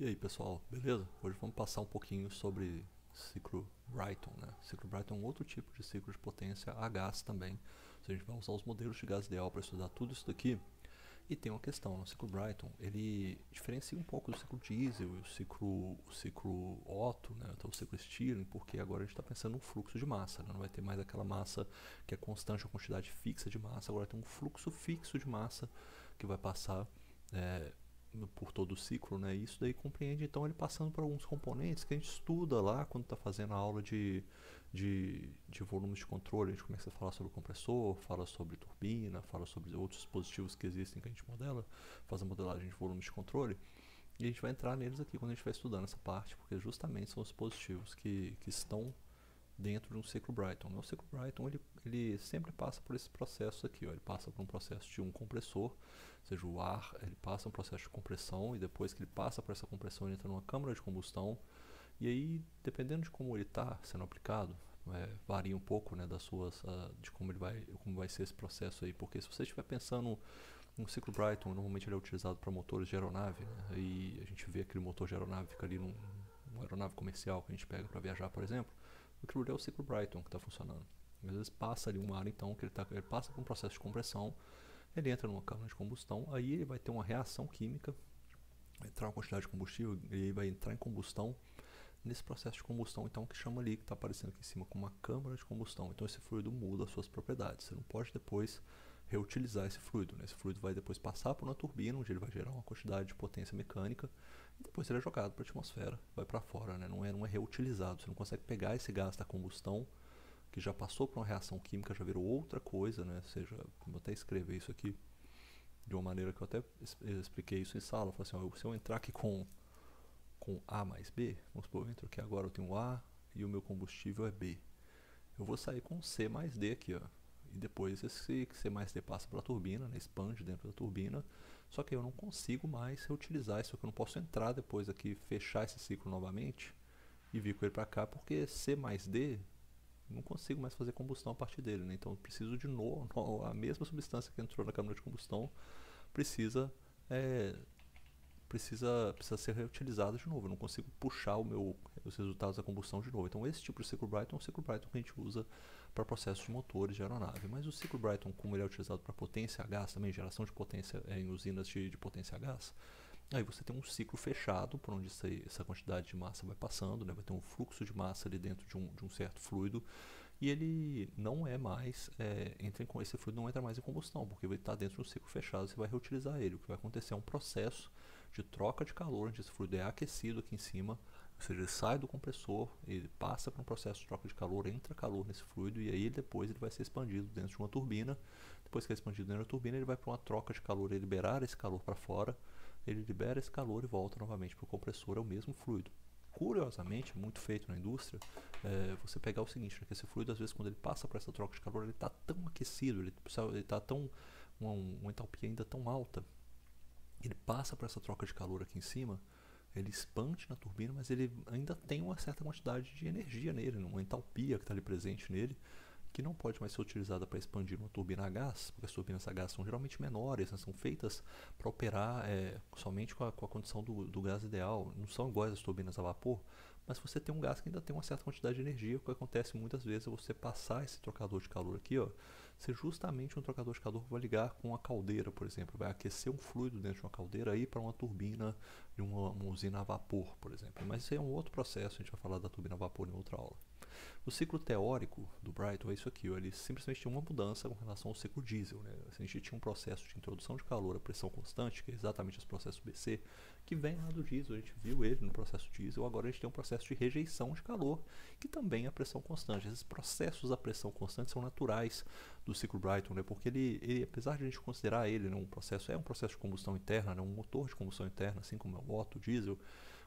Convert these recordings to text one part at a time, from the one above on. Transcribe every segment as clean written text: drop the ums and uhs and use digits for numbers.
E aí pessoal, beleza? Hoje vamos passar um pouquinho sobre ciclo Brayton, né? Ciclo Brayton é um outro tipo de ciclo de potência a gás também. A gente vai usar os modelos de gás ideal para estudar tudo isso daqui. E tem uma questão, no ciclo Brayton, ele diferencia um pouco do ciclo diesel e o ciclo Otto, né? Então o ciclo Stirling, porque agora a gente está pensando no fluxo de massa, né? Não vai ter mais aquela massa que é constante, a quantidade fixa de massa, agora tem um fluxo fixo de massa que vai passar é, por todo o ciclo, né? E isso daí compreende então ele passando por alguns componentes que a gente estuda lá quando está fazendo a aula de volumes de controle. A gente começa a falar sobre compressor, fala sobre turbina, fala sobre outros dispositivos que existem que a gente modela, faz a modelagem de volumes de controle. E a gente vai entrar neles aqui quando a gente vai estudando essa parte, porque justamente são os dispositivos que estão dentro de um ciclo Brayton. O ciclo Brayton ele sempre passa por esse processo aqui, ó. Ele passa por um processo de um compressor, ou seja, o ar ele passa um processo de compressão e depois que ele passa por essa compressão ele entra numa câmara de combustão e aí dependendo de como ele está sendo aplicado varia um pouco, né, das suas de como vai ser esse processo aí, porque se você estiver pensando um ciclo Brayton normalmente ele é utilizado para motores de aeronave, né, e a gente vê aquele motor de aeronave fica ali numa aeronave comercial que a gente pega para viajar, por exemplo. Aquilo ali é o ciclo Brayton que está funcionando. Às vezes passa ali um ar, então, que ele passa por um processo de compressão, ele entra numa câmara de combustão, aí ele vai ter uma reação química, vai entrar uma quantidade de combustível, e aí vai entrar em combustão. Nesse processo de combustão, então, que chama ali, que está aparecendo aqui em cima, como uma câmara de combustão. Então, esse fluido muda as suas propriedades. Você não pode depois reutilizar esse fluido, né? Esse fluido vai depois passar por uma turbina, onde ele vai gerar uma quantidade de potência mecânica, e depois ele é jogado para a atmosfera, vai para fora, né? Não é reutilizado. Você não consegue pegar esse gás da combustão que já passou por uma reação química, já virou outra coisa, né? Ou seja, vou até escrever isso aqui de uma maneira que eu até expliquei isso em sala. Eu falei assim, ó, se eu entrar aqui com A mais B, vamos supor, eu entro aqui agora, eu tenho A e o meu combustível é B. Eu vou sair com C mais D aqui, ó. E depois esse C mais D passa pela turbina, né, expande dentro da turbina. Só que eu não consigo mais reutilizar isso aqui. Eu não posso entrar depois aqui, fechar esse ciclo novamente e vir com ele para cá, porque C mais D não consigo mais fazer combustão a partir dele, né? Então eu preciso de novo, a mesma substância que entrou na câmara de combustão precisa é, precisa ser reutilizada de novo. Eu não consigo puxar os resultados da combustão de novo. Então esse tipo de ciclo Brayton é um ciclo Brayton que a gente usa para processos de motores de aeronave. Mas o ciclo Brayton, como ele é utilizado para potência a gás, também geração de potência em usinas de potência a gás, aí você tem um ciclo fechado por onde essa quantidade de massa vai passando, né? Vai ter um fluxo de massa ali dentro de um certo fluido e ele não é mais, esse fluido não entra mais em combustão, porque ele está dentro de um ciclo fechado, você vai reutilizar ele. O que vai acontecer é um processo de troca de calor, onde esse fluido é aquecido aqui em cima, ou seja, ele sai do compressor, ele passa para um processo de troca de calor, entra calor nesse fluido e aí depois ele vai ser expandido dentro de uma turbina. Depois que é expandido dentro da turbina, ele vai para uma troca de calor, ele liberar esse calor para fora, ele libera esse calor e volta novamente para o compressor, é o mesmo fluido. Curiosamente, muito feito na indústria, você pegar o seguinte, né, que esse fluido, às vezes, quando ele passa por essa troca de calor, ele está tão aquecido, ele está tão uma entalpia ainda tão alta, ele passa por essa troca de calor aqui em cima, ele expande na turbina, mas ele ainda tem uma certa quantidade de energia nele, uma entalpia que está ali presente nele, que não pode mais ser utilizada para expandir uma turbina a gás, porque as turbinas a gás são geralmente menores, né, são feitas para operar somente com a condição do gás ideal, não são iguais às turbinas a vapor, mas você tem um gás que ainda tem uma certa quantidade de energia. O que acontece muitas vezes é você passar esse trocador de calor aqui, ó, ser justamente um trocador de calor que vai ligar com a caldeira, por exemplo, vai aquecer um fluido dentro de uma caldeira aí para uma turbina de uma usina a vapor, por exemplo. Mas isso é um outro processo, a gente vai falar da turbina a vapor em outra aula. O ciclo teórico do Brayton é isso aqui, ele simplesmente tinha uma mudança com relação ao ciclo diesel, né? A gente tinha um processo de introdução de calor a pressão constante, que é exatamente esse processo BC, que vem lá do diesel, a gente viu ele no processo diesel. Agora a gente tem um processo de rejeição de calor, que também é a pressão constante. Esses processos a pressão constante são naturais do ciclo Brayton, né? Porque ele, apesar de a gente considerar ele, né, um processo de combustão interna, né, um motor de combustão interna, assim como é o Otto, o diesel,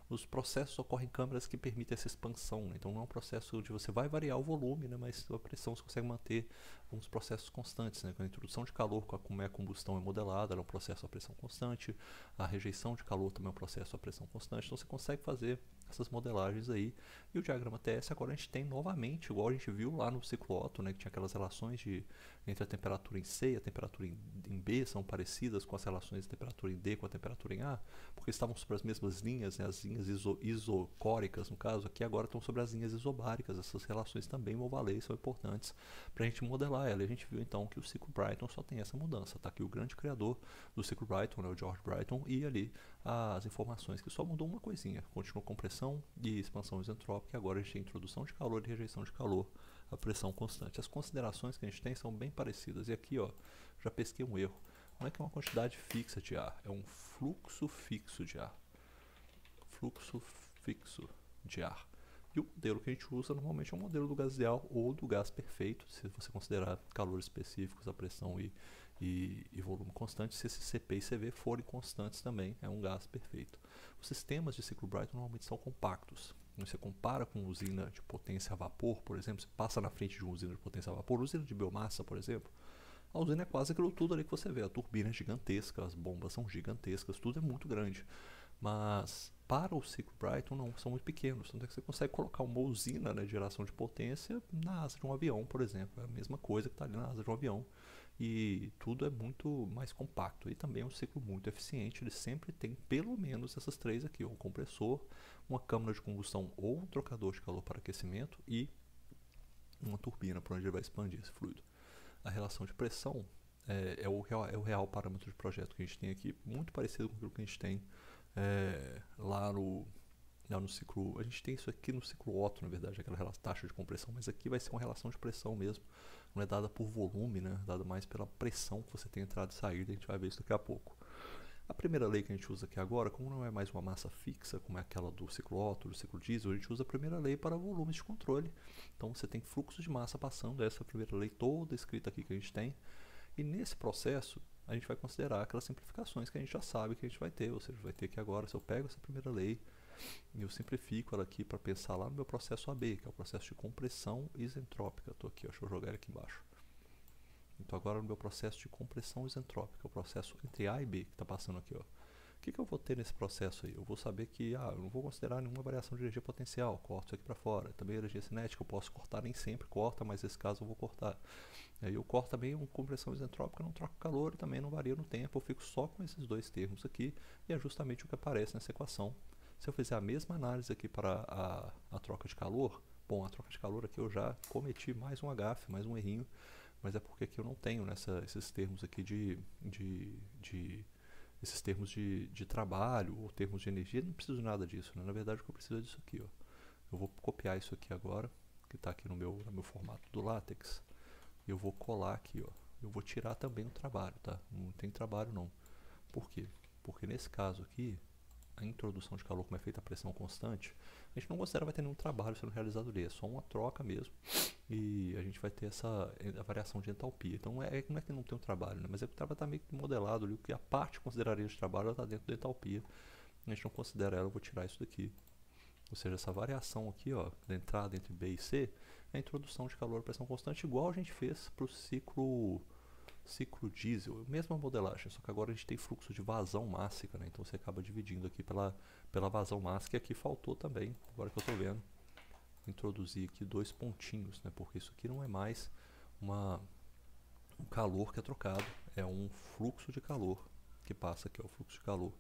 os processos ocorrem em câmeras que permitem essa expansão, né? Então não é um processo onde você vai variar o volume, né? Mas a pressão você consegue manter uns processos constantes, né? Com a introdução de calor, como é a combustão é modelada, ela é um processo a pressão constante, a rejeição de calor também é um processo a pressão constante, então você consegue fazer essas modelagens aí. E o diagrama TS agora a gente tem novamente, igual a gente viu lá no ciclo Otto, né? Que tinha aquelas relações entre a temperatura em C e a temperatura em B, são parecidas com as relações de temperatura em D com a temperatura em A, porque estavam sobre as mesmas linhas, né? As linhas isocóricas, no caso, aqui agora estão sobre as linhas isobáricas. Essas relações também vão valer e são importantes para a gente modelar ela. E a gente viu então que o ciclo Brayton só tem essa mudança. Tá aqui o grande criador do ciclo Brayton, né? O George Brayton, e ali as informações que só mudou uma coisinha. Continua compressão e expansão isentrópica, e agora a gente tem introdução de calor e rejeição de calor a pressão constante. As considerações que a gente tem são bem parecidas. E aqui, ó, já pesquei um erro. Não é que é uma quantidade fixa de ar, é um fluxo fixo de ar. Fluxo fixo de ar. E o modelo que a gente usa normalmente é o modelo do gás ideal ou do gás perfeito, se você considerar calores específicos, a pressão e volume constante. Se esses CP e CV forem constantes também, é um gás perfeito. Os sistemas de ciclo Brayton normalmente são compactos. Você compara com usina de potência a vapor, por exemplo, você passa na frente de uma usina de potência a vapor, usina de biomassa, por exemplo, a usina é quase aquilo tudo ali que você vê. A turbina é gigantesca, as bombas são gigantescas, tudo é muito grande. Mas para o ciclo Brayton não, são muito pequenos. Tanto é que você consegue colocar uma usina, né, de geração de potência na asa de um avião, por exemplo. É a mesma coisa que está ali na asa de um avião. E tudo é muito mais compacto. E também é um ciclo muito eficiente. Ele sempre tem pelo menos essas três aqui: um compressor, uma câmara de combustão ou um trocador de calor para aquecimento e uma turbina para onde ele vai expandir esse fluido. A relação de pressão é o real parâmetro de projeto que a gente tem aqui, muito parecido com aquilo que a gente tem lá no ciclo. A gente tem isso aqui no ciclo Otto, na verdade, aquela taxa de compressão, mas aqui vai ser uma relação de pressão mesmo, não é dada por volume, né? Dada mais pela pressão que você tem entrada e saída. A gente vai ver isso daqui a pouco. A primeira lei que a gente usa aqui agora, como não é mais uma massa fixa, como é aquela do ciclo Otto, do ciclo diesel, a gente usa a primeira lei para volumes de controle. Então você tem fluxo de massa passando, essa é a primeira lei toda escrita aqui que a gente tem. E nesse processo, a gente vai considerar aquelas simplificações que a gente já sabe que a gente vai ter. Ou seja, vai ter que agora, se eu pego essa primeira lei e eu simplifico ela aqui para pensar lá no meu processo AB, que é o processo de compressão isentrópica. Estou aqui, ó, deixa eu jogar ele aqui embaixo. Então agora no meu processo de compressão isentrópica, o processo entre A e B que está passando aqui, ó. O que eu vou ter nesse processo aí? Eu vou saber que eu não vou considerar nenhuma variação de energia potencial, corto isso aqui para fora. Também a energia cinética eu posso cortar, nem sempre corta, mas nesse caso eu vou cortar. Aí eu corto também uma compressão isentrópica, não troco calor, também não varia no tempo, eu fico só com esses dois termos aqui, e é justamente o que aparece nessa equação. Se eu fizer a mesma análise aqui para a troca de calor, bom, a troca de calor aqui eu já cometi mais um agafe, mais um errinho, mas é porque aqui eu não tenho esses termos aqui esses termos de trabalho ou termos de energia. Não preciso de nada disso, né? Na verdade o que eu preciso é disso aqui, ó. Eu vou copiar isso aqui agora, que está aqui no meu formato do LaTeX, e eu vou colar aqui, ó. Eu vou tirar também o trabalho, tá? Não tem trabalho não. Por quê? Porque nesse caso aqui, a introdução de calor, como é feita a pressão constante, a gente não considera que vai ter nenhum trabalho sendo realizado ali, é só uma troca mesmo, e a gente vai ter a variação de entalpia. Então não é que não tem um trabalho, né? Mas é que o trabalho está meio que modelado ali, o que a parte consideraria de trabalho está dentro da entalpia, a gente não considera ela. Eu vou tirar isso daqui, ou seja, essa variação aqui, ó, da entrada entre B e C, é a introdução de calor e pressão constante, igual a gente fez para o ciclo diesel, mesma modelagem, só que agora a gente tem fluxo de vazão mássica, né? Então você acaba dividindo aqui pela vazão mássica, e aqui faltou também, agora que eu estou vendo, introduzir aqui dois pontinhos, né? Porque isso aqui não é mais um calor que é trocado, é um fluxo de calor que passa aqui, ó, o fluxo de calor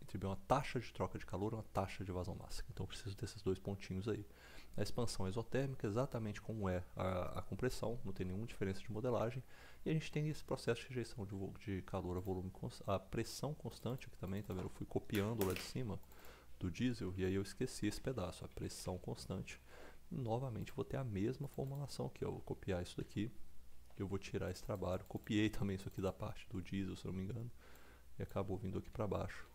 entre uma taxa de troca de calor e uma taxa de vazão mássica. Então eu preciso desses dois pontinhos aí. A expansão exotérmica, exatamente como é a compressão, não tem nenhuma diferença de modelagem. E a gente tem esse processo de rejeição de calor a volume, a pressão constante aqui também, tá vendo? Eu fui copiando lá de cima do diesel e aí eu esqueci esse pedaço, a pressão constante. Novamente vou ter a mesma formulação aqui, eu vou copiar isso daqui, eu vou tirar esse trabalho, copiei também isso aqui da parte do diesel, se não me engano, e acabou vindo aqui para baixo.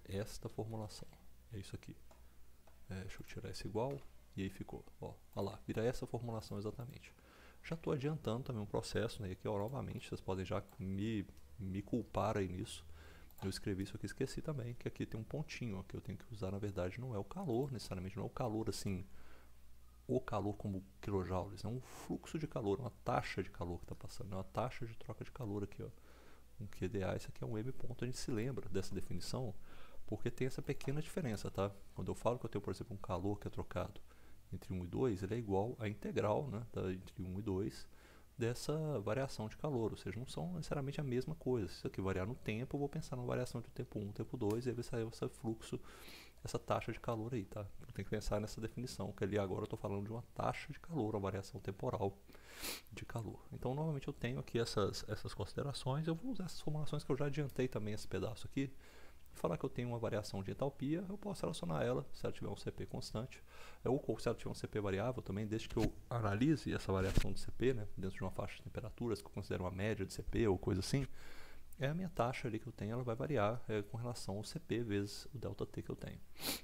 Esta formulação, é isso aqui. Deixa eu tirar esse igual, e aí ficou, ó lá, vira essa formulação exatamente. Já estou adiantando também um processo, né? E aqui, ó, novamente, vocês podem já me culpar aí nisso. Eu escrevi isso aqui, esqueci também, que aqui tem um pontinho, ó, que eu tenho que usar, na verdade, não é o calor, necessariamente, não é o calor assim, o calor como kilojoules, é um fluxo de calor, uma taxa de calor que está passando, é uma taxa de troca de calor aqui, ó. Um QDA, isso aqui é um M ponto, a gente se lembra dessa definição, porque tem essa pequena diferença, tá? Quando eu falo que eu tenho, por exemplo, um calor que é trocado entre 1 e 2, ele é igual à integral, né, entre 1 e 2 dessa variação de calor, ou seja, não são necessariamente a mesma coisa. Se isso aqui variar no tempo, eu vou pensar na variação entre o tempo 1 e o tempo 2, e aí vai sair esse fluxo, essa taxa de calor aí, tá? Eu tenho que pensar nessa definição, que ali agora eu estou falando de uma taxa de calor, uma variação temporal de calor. Então, novamente, eu tenho aqui essas considerações. Eu vou usar essas formulações que eu já adiantei também esse pedaço aqui. E falar que eu tenho uma variação de entalpia, eu posso relacionar ela se ela tiver um CP constante, ou se ela tiver um CP variável também, desde que eu analise essa variação de CP, né, dentro de uma faixa de temperaturas que eu considero uma média de CP ou coisa assim, é a minha taxa ali que eu tenho, ela vai variar com relação ao CP vezes o ΔT que eu tenho.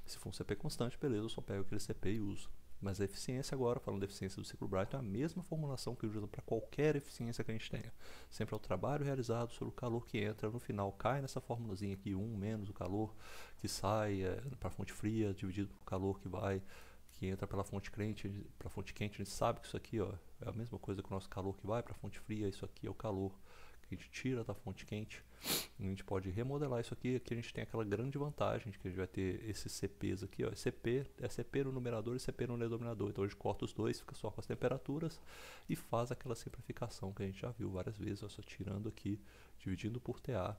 Se for um CP constante, beleza, eu só pego aquele CP e uso. Mas a eficiência agora, falando da eficiência do ciclo Brighton, é a mesma formulação que eu uso para qualquer eficiência que a gente tenha. Sempre é o trabalho realizado sobre o calor que entra no final, cai nessa formulazinha aqui, 1 menos o calor que sai para a fonte fria, dividido pelo calor que entra pela fonte quente, a gente sabe que isso aqui, ó, é a mesma coisa que o nosso calor que vai para a fonte fria, isso aqui é o calor que a gente tira da fonte quente. A gente pode remodelar isso aqui. Aqui a gente tem aquela grande vantagem de que a gente vai ter esses CPs aqui, ó. CP é CP no numerador e CP no denominador. Então a gente corta os dois, fica só com as temperaturas e faz aquela simplificação que a gente já viu várias vezes, ó, só tirando aqui, dividindo por TA,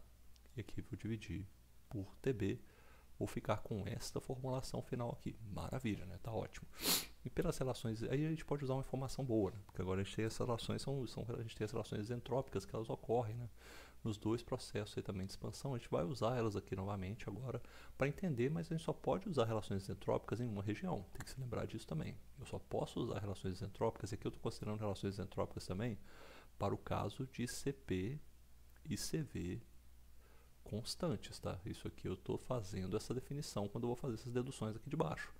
e aqui vou dividir por TB. Vou ficar com esta formulação final aqui. Maravilha, né? Tá ótimo. E pelas relações, aí a gente pode usar uma informação boa, né? Porque agora a gente tem essas relações, a gente tem as relações isentrópicas que elas ocorrem, né, nos dois processos aí também de expansão. A gente vai usar elas aqui novamente agora para entender, mas a gente só pode usar relações isentrópicas em uma região. Tem que se lembrar disso também. Eu só posso usar relações isentrópicas, e aqui eu estou considerando relações isentrópicas também, para o caso de CP e CV constantes, tá? Isso aqui eu estou fazendo essa definição quando eu vou fazer essas deduções aqui de baixo.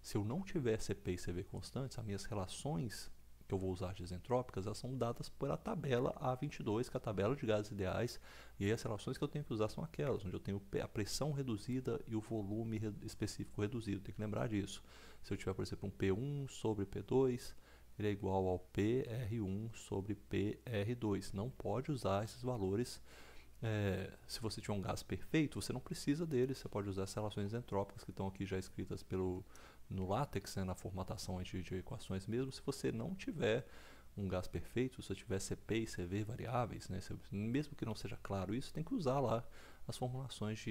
Se eu não tiver CP e CV constantes, as minhas relações que eu vou usar de isentrópicas, elas são dadas pela tabela A22, que é a tabela de gases ideais, e aí as relações que eu tenho que usar são aquelas, onde eu tenho a pressão reduzida e o volume específico reduzido. Tem que lembrar disso. Se eu tiver, por exemplo, um P1 sobre P2, ele é igual ao PR1 sobre PR2. Não pode usar esses valores. Se você tiver um gás perfeito, você não precisa dele, você pode usar as relações entrópicas que estão aqui já escritas no LaTeX, né, na formatação de equações mesmo. Se você não tiver um gás perfeito, se você tiver CP e CV variáveis, né, mesmo que não seja claro isso, tem que usar lá as formulações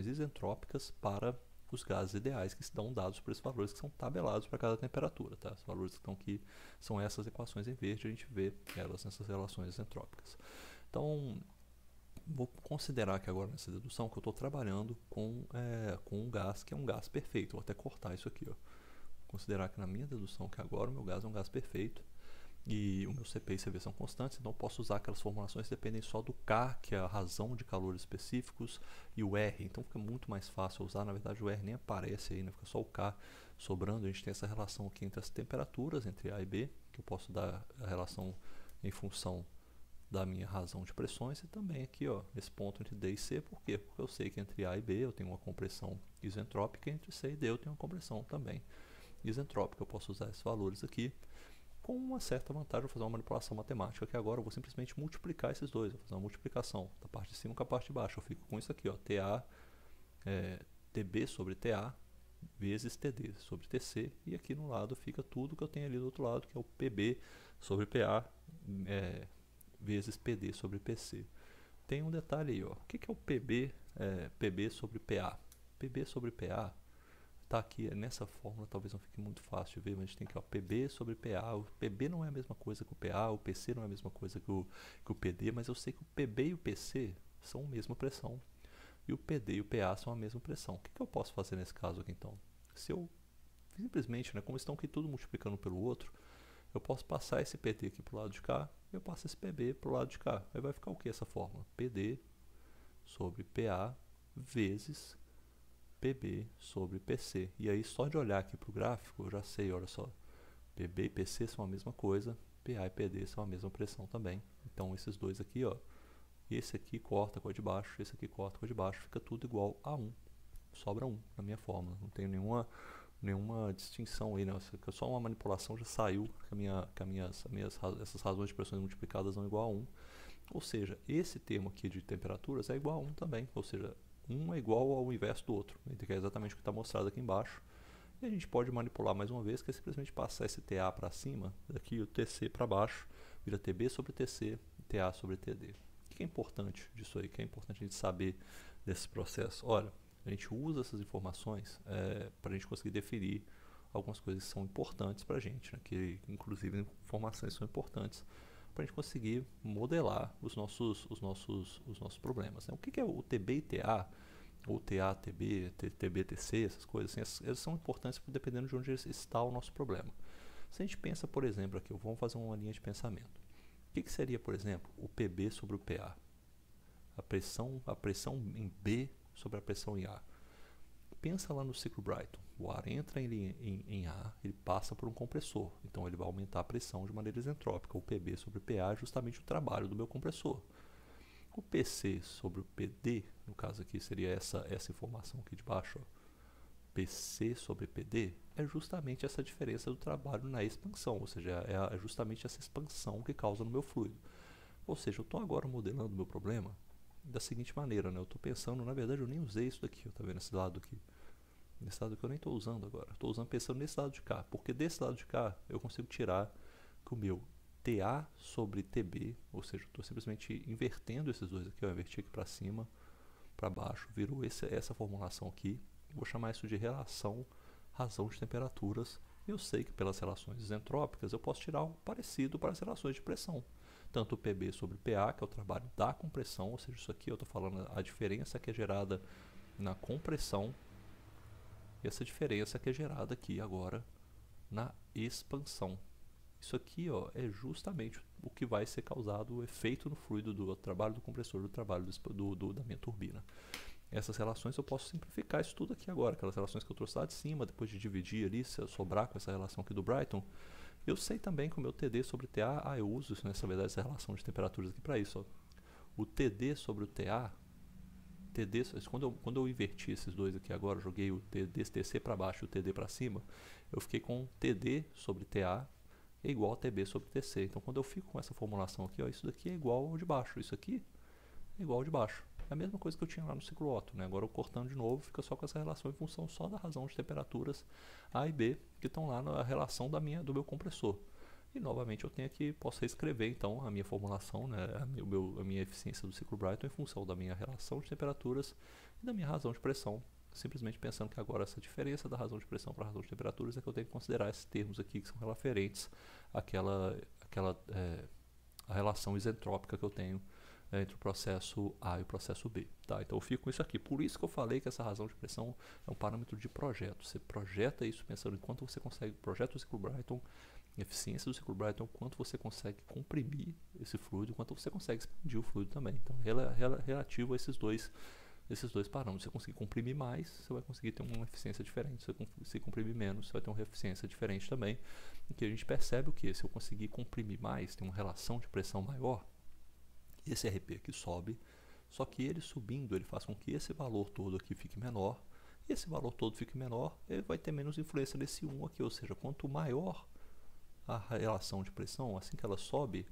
isentrópicas para os gases ideais que estão dados por esses valores que são tabelados para cada temperatura. Tá? Os valores que estão aqui são essas equações em verde, a gente vê elas nessas relações isentrópicas. Então, vou considerar que agora nessa dedução que eu estou trabalhando com um gás que é um gás perfeito. Vou até cortar isso aqui. Ó. Considerar que na minha dedução que agora o meu gás é um gás perfeito e o meu CP e CV são constantes, então eu posso usar aquelas formulações que dependem só do K, que é a razão de calores específicos, e o R. Então fica muito mais fácil usar. Na verdade o R nem aparece aí, né? Fica só o K sobrando. A gente tem essa relação aqui entre as temperaturas, entre A e B, que eu posso dar a relação em função da minha razão de pressões, e também aqui, ó, esse ponto entre D e C. Por quê? Porque eu sei que entre A e B eu tenho uma compressão isentrópica, e entre C e D eu tenho uma compressão também isentrópica. Eu posso usar esses valores aqui com uma certa vantagem. Vou fazer uma manipulação matemática que agora eu vou simplesmente multiplicar esses dois. Vou fazer uma multiplicação da parte de cima com a parte de baixo. Eu fico com isso aqui, ó, TB sobre TA vezes TD sobre TC, e aqui no lado fica tudo que eu tenho ali do outro lado, que é o PB sobre PA vezes PD sobre PC. Tem um detalhe aí, ó. O que é o PB, PB sobre PA? PB sobre PA está aqui nessa fórmula, talvez não fique muito fácil de ver, mas a gente tem aqui, ó, PB sobre PA. O PB não é a mesma coisa que o PA, o PC não é a mesma coisa que o PD, mas eu sei que o PB e o PC são a mesma pressão, e o PD e o PA são a mesma pressão. O que eu posso fazer nesse caso aqui, então? Se eu simplesmente, né, como estão aqui tudo multiplicando pelo outro, eu posso passar esse PD aqui para o lado de cá, e eu passo esse PB para o lado de cá. Aí vai ficar o que essa fórmula? PD sobre PA vezes PB sobre PC. E aí, só de olhar aqui para o gráfico, eu já sei, olha só, PB e PC são a mesma coisa, PA e PD são a mesma pressão também. Então, esses dois aqui, ó, esse aqui corta com a de baixo, esse aqui corta com a de baixo, fica tudo igual a 1. Sobra 1 na minha fórmula, não tem nenhuma distinção aí, né? Só uma manipulação já saiu que essas razões de pressões multiplicadas são igual a 1. Ou seja, esse termo aqui de temperaturas é igual a 1 também, ou seja, um é igual ao inverso do outro, que é exatamente o que está mostrado aqui embaixo. E a gente pode manipular mais uma vez, que é simplesmente passar esse TA para cima, daqui o TC para baixo, vira TB sobre TC, TA sobre TD. O que é importante disso aí? O que é importante a gente saber desse processo? Olha, a gente usa essas informações para a gente conseguir definir algumas coisas que são importantes para a gente, né? Que inclusive informações são importantes para a gente conseguir modelar os nossos problemas, né? O que é o TB e TA, ou TA, TB, TB, TC, essas coisas assim, elas são importantes dependendo de onde está o nosso problema. Se a gente pensa, por exemplo, aqui, vamos fazer uma linha de pensamento. O que seria, por exemplo, o PB sobre o PA? A pressão em B sobre a pressão em A. Pensa lá no ciclo Brayton. O ar entra em A, ele passa por um compressor. Então ele vai aumentar a pressão de maneira isentrópica. O PB sobre o PA é justamente o trabalho do meu compressor. O PC sobre o PD, no caso aqui seria essa informação aqui de baixo, ó. PC sobre PD é justamente essa diferença do trabalho na expansão, ou seja, é justamente essa expansão que causa no meu fluido. Ou seja, eu estou agora modelando o meu problema da seguinte maneira, né? Eu estou pensando, na verdade eu nem usei isso daqui, tá vendo esse lado aqui? Nesse lado que eu nem estou usando agora, estou pensando nesse lado de cá, porque desse lado de cá eu consigo tirar que o meu TA sobre TB, ou seja, estou simplesmente invertendo esses dois aqui, eu inverti aqui para cima, para baixo, virou essa formulação aqui. Vou chamar isso de razão de temperaturas. Eu sei que pelas relações isentrópicas eu posso tirar algo parecido para as relações de pressão. Tanto o PB sobre PA, que é o trabalho da compressão, ou seja, isso aqui eu estou falando a diferença que é gerada na compressão, e essa diferença que é gerada aqui agora na expansão. Isso aqui, ó, é justamente o que vai ser causado, o efeito no fluido do trabalho do compressor, do trabalho da minha turbina. Essas relações eu posso simplificar isso tudo aqui agora, aquelas relações que eu trouxe lá de cima, depois de dividir ali, se eu sobrar com essa relação aqui do Brayton. Eu sei também que o meu TD sobre TA, eu uso isso, nessa verdade, essa relação de temperaturas aqui para isso, ó. O TD sobre o TA, quando eu inverti esses dois aqui agora, joguei o TC para baixo e o TD para cima, eu fiquei com TD sobre TA é igual a TB sobre TC. Então quando eu fico com essa formulação aqui, ó, isso daqui é igual ao de baixo, isso aqui é igual ao de baixo. É a mesma coisa que eu tinha lá no ciclo Otto, né? Agora eu cortando de novo, fica só com essa relação em função só da razão de temperaturas A e B, que estão lá na relação do meu compressor. E novamente eu tenho aqui, posso reescrever então a minha formulação, né? a minha eficiência do ciclo Brayton em função da minha relação de temperaturas e da minha razão de pressão, simplesmente pensando que agora essa diferença da razão de pressão para a razão de temperaturas é que eu tenho que considerar esses termos aqui que são referentes àquela a relação isentrópica que eu tenho entre o processo A e o processo B. Tá? Então eu fico com isso aqui. Por isso que eu falei que essa razão de pressão é um parâmetro de projeto. Você projeta isso pensando em quanto você consegue, projeta o ciclo Brayton, eficiência do ciclo Brayton, quanto você consegue comprimir esse fluido, quanto você consegue expandir o fluido também. Então é relativo a esses dois parâmetros. Se você conseguir comprimir mais, você vai conseguir ter uma eficiência diferente. Se você comprimir menos, você vai ter uma eficiência diferente também. Em que a gente percebe o que? Se eu conseguir comprimir mais, ter uma relação de pressão maior, esse RP aqui sobe, só que ele subindo, ele faz com que esse valor todo aqui fique menor, e esse valor todo fique menor, ele vai ter menos influência desse 1 aqui, ou seja, quanto maior a relação de pressão, assim que ela sobe,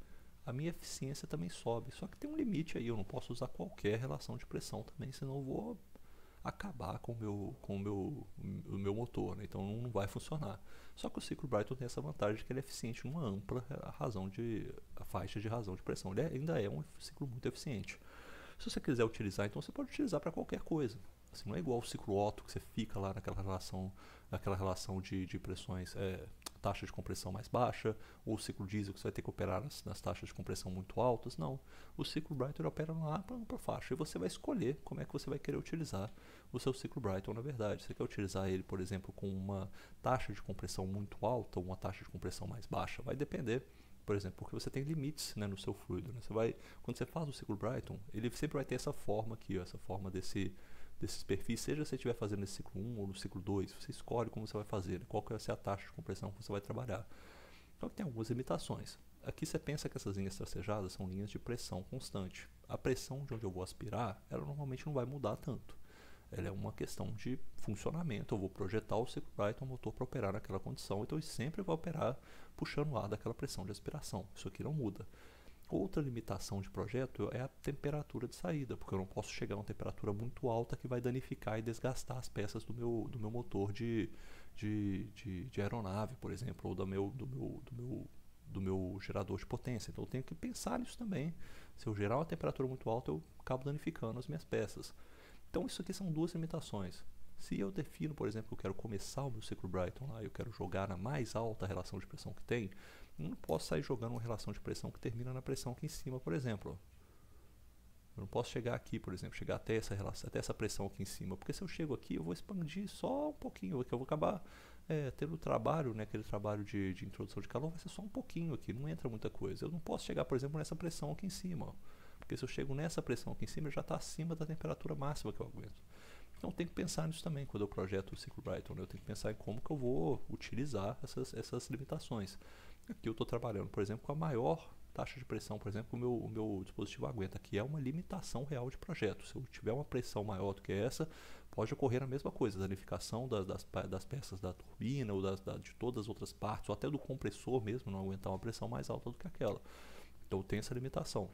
a minha eficiência também sobe. Só que tem um limite aí, eu não posso usar qualquer relação de pressão também, senão eu vou acabar com o meu motor, né? Então não vai funcionar. Só que o ciclo Brayton tem essa vantagem de que ele é eficiente numa ampla faixa de razão de pressão. Ele ainda é um ciclo muito eficiente. Se você quiser utilizar, então você pode utilizar para qualquer coisa. Assim, não é igual o ciclo Otto, que você fica lá naquela relação de pressões, taxa de compressão mais baixa, ou o ciclo diesel que você vai ter que operar nas taxas de compressão muito altas. Não, o ciclo Brayton opera lá para faixa, e você vai escolher como é que você vai querer utilizar o seu ciclo Brayton, na verdade. Você quer utilizar ele, por exemplo, com uma taxa de compressão muito alta ou uma taxa de compressão mais baixa? Vai depender, por exemplo, porque você tem limites, né, no seu fluido, né? Quando você faz o ciclo Brayton, ele sempre vai ter essa forma aqui, ó, essa forma desses perfis, seja você estiver fazendo no ciclo 1 ou no ciclo 2, você escolhe como você vai fazer, né? Qual que vai ser a taxa de compressão que você vai trabalhar. Então tem algumas limitações. Aqui você pensa que essas linhas tracejadas são linhas de pressão constante. a pressão de onde eu vou aspirar, ela normalmente não vai mudar tanto. Ela é uma questão de funcionamento. Eu vou projetar o ciclo Brayton motor para operar naquela condição, então ele sempre vai operar puxando o ar daquela pressão de aspiração. Isso aqui não muda. Outra limitação de projeto é a temperatura de saída, porque eu não posso chegar a uma temperatura muito alta que vai danificar e desgastar as peças do meu motor de aeronave, por exemplo, ou do meu gerador de potência. Então eu tenho que pensar nisso também. Se eu gerar uma temperatura muito alta, eu acabo danificando as minhas peças. Então isso aqui são duas limitações. Se eu defino, por exemplo, que eu quero começar o meu ciclo Brayton lá, eu quero jogar na mais alta relação de pressão que tem, eu não posso sair jogando uma relação de pressão que termina na pressão aqui em cima, por exemplo. Eu não posso chegar aqui, por exemplo, chegar até essa relação, até essa pressão aqui em cima, porque se eu chego aqui, eu vou expandir só um pouquinho, que eu vou acabar tendo trabalho, né, aquele trabalho de introdução de calor, vai ser só um pouquinho aqui, não entra muita coisa. Eu não posso chegar, por exemplo, nessa pressão aqui em cima, ó, porque se eu chego nessa pressão aqui em cima, já está acima da temperatura máxima que eu aguento. Então tem que pensar nisso também quando eu projeto o ciclo Brayton, né? Eu tenho que pensar em como que eu vou utilizar essas limitações. Aqui eu estou trabalhando, por exemplo, com a maior taxa de pressão, por exemplo, que o meu dispositivo aguenta, que é uma limitação real de projeto. Se eu tiver uma pressão maior do que essa, pode ocorrer a mesma coisa, danificação das peças da turbina ou de todas as outras partes, ou até do compressor mesmo, não aguentar uma pressão mais alta do que aquela. Então tem essa limitação.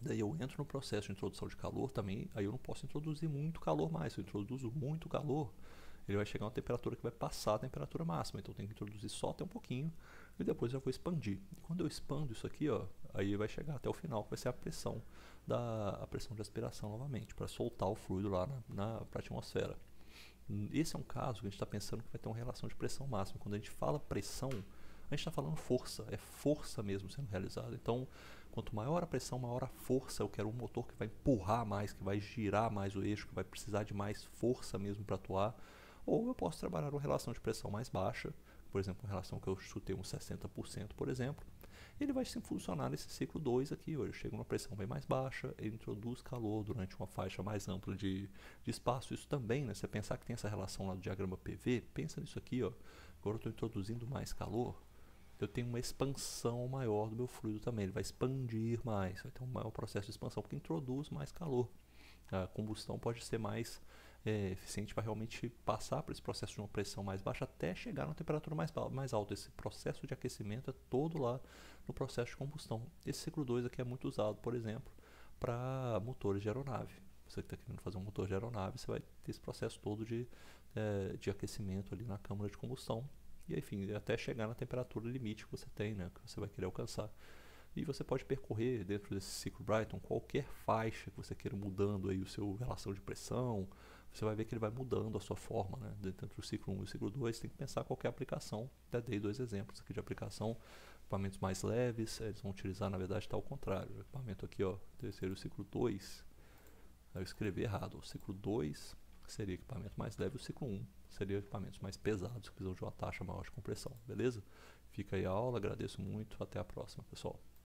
Daí eu entro no processo de introdução de calor também, aí eu não posso introduzir muito calor mais. Se eu introduzo muito calor, ele vai chegar a uma temperatura que vai passar a temperatura máxima. Então eu tenho que introduzir só até um pouquinho e depois eu vou expandir. E quando eu expando isso aqui, ó, aí vai chegar até o final, que vai ser a pressão de aspiração novamente, para soltar o fluido lá para a atmosfera. Esse é um caso que a gente está pensando que vai ter uma relação de pressão máxima. Quando a gente fala pressão, a gente está falando força, é força mesmo sendo realizada. Então, quanto maior a pressão, maior a força. Eu quero um motor que vai empurrar mais, que vai girar mais o eixo, que vai precisar de mais força mesmo para atuar. Ou eu posso trabalhar uma relação de pressão mais baixa, por exemplo, uma relação que eu chutei uns 60%, por exemplo. Ele vai sim funcionar nesse ciclo 2 aqui. Eu chego numa pressão bem mais baixa, ele introduz calor durante uma faixa mais ampla de espaço. Isso também, né? Você pensar que tem essa relação lá do diagrama PV, pensa nisso aqui, ó. Agora eu estou introduzindo mais calor, eu tenho uma expansão maior do meu fluido também. Ele vai expandir mais, vai ter um maior processo de expansão, porque introduz mais calor. A combustão pode ser mais eficiente para realmente passar por esse processo de uma pressão mais baixa até chegar numa temperatura mais alta. Esse processo de aquecimento é todo lá no processo de combustão. Esse ciclo 2 aqui é muito usado, por exemplo, para motores de aeronave. Você que está querendo fazer um motor de aeronave, você vai ter esse processo todo de aquecimento ali na câmara de combustão. E enfim, até chegar na temperatura limite que você tem, né, que você vai querer alcançar. E você pode percorrer dentro desse ciclo Brayton qualquer faixa que você queira, mudando aí o seu relação de pressão. Você vai ver que ele vai mudando a sua forma, né? Dentro do ciclo 1 e o ciclo 2, tem que pensar qualquer aplicação. Até dei dois exemplos aqui de aplicação. Equipamentos mais leves, eles vão utilizar, na verdade, está ao contrário. O equipamento aqui, ó, terceiro e ciclo 2, eu escrevi errado. O ciclo 2 seria equipamento mais leve, o ciclo 1 seria equipamentos mais pesados, que precisam de uma taxa maior de compressão, beleza? Fica aí a aula, agradeço muito, até a próxima, pessoal.